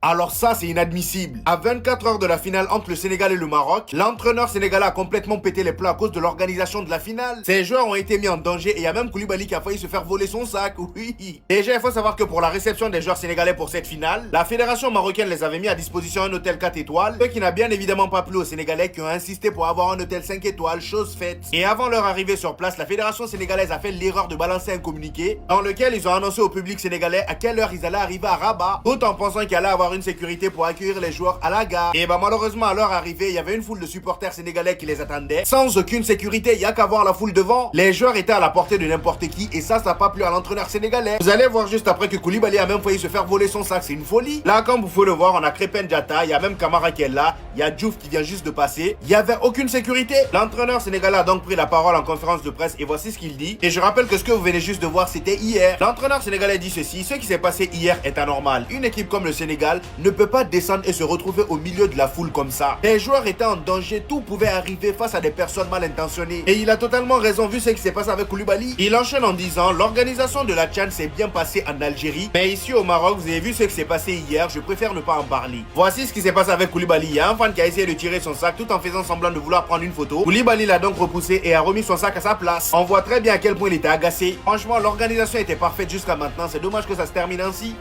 Alors ça, c'est inadmissible. À 24 heures de la finale entre le Sénégal et le Maroc, l'entraîneur sénégalais a complètement pété les plombs à cause de l'organisation de la finale. Ses joueurs ont été mis en danger et il y a même Koulibaly qui a failli se faire voler son sac, oui. Déjà, il faut savoir que pour la réception des joueurs sénégalais pour cette finale, la fédération marocaine les avait mis à disposition un hôtel 4 étoiles, ce qui n'a bien évidemment pas plu aux Sénégalais qui ont insisté pour avoir un hôtel 5 étoiles, chose faite. Et avant leur arrivée sur place, la fédération sénégalaise a fait l'erreur de balancer un communiqué dans lequel ils ont annoncé au public sénégalais à quelle heure ils allaient arriver à Rabat, tout en pensant qu'il allait avoir une sécurité pour accueillir les joueurs à la gare. Et bah malheureusement à leur arrivée, il y avait une foule de supporters sénégalais qui les attendaient, sans aucune sécurité, il y a qu'à voir la foule devant. Les joueurs étaient à la portée de n'importe qui et ça n'a pas plu à l'entraîneur sénégalais. Vous allez voir juste après que Koulibaly a même failli se faire voler son sac, c'est une folie. Là comme vous pouvez le voir, on a Crépin Diatta, il y a même Camara qui est là, il y a Diouf qui vient juste de passer, il y avait aucune sécurité. L'entraîneur sénégalais a donc pris la parole en conférence de presse et voici ce qu'il dit. Et je rappelle que ce que vous venez juste de voir c'était hier. L'entraîneur sénégalais dit ceci: ce qui s'est passé hier est anormal. Une équipe comme le Sénégal ne peut pas descendre et se retrouver au milieu de la foule comme ça. Les joueurs étaient en danger, tout pouvait arriver face à des personnes mal intentionnées. Et il a totalement raison vu ce qui s'est passé avec Koulibaly. Il enchaîne en disant: l'organisation de la CHAN s'est bien passée en Algérie, mais ici au Maroc, vous avez vu ce qui s'est passé hier, je préfère ne pas en parler. Voici ce qui s'est passé avec Koulibaly. Il y a un fan qui a essayé de tirer son sac tout en faisant semblant de vouloir prendre une photo. Koulibaly l'a donc repoussé et a remis son sac à sa place. On voit très bien à quel point il était agacé. Franchement, l'organisation était parfaite jusqu'à maintenant, c'est dommage que ça se termine ainsi.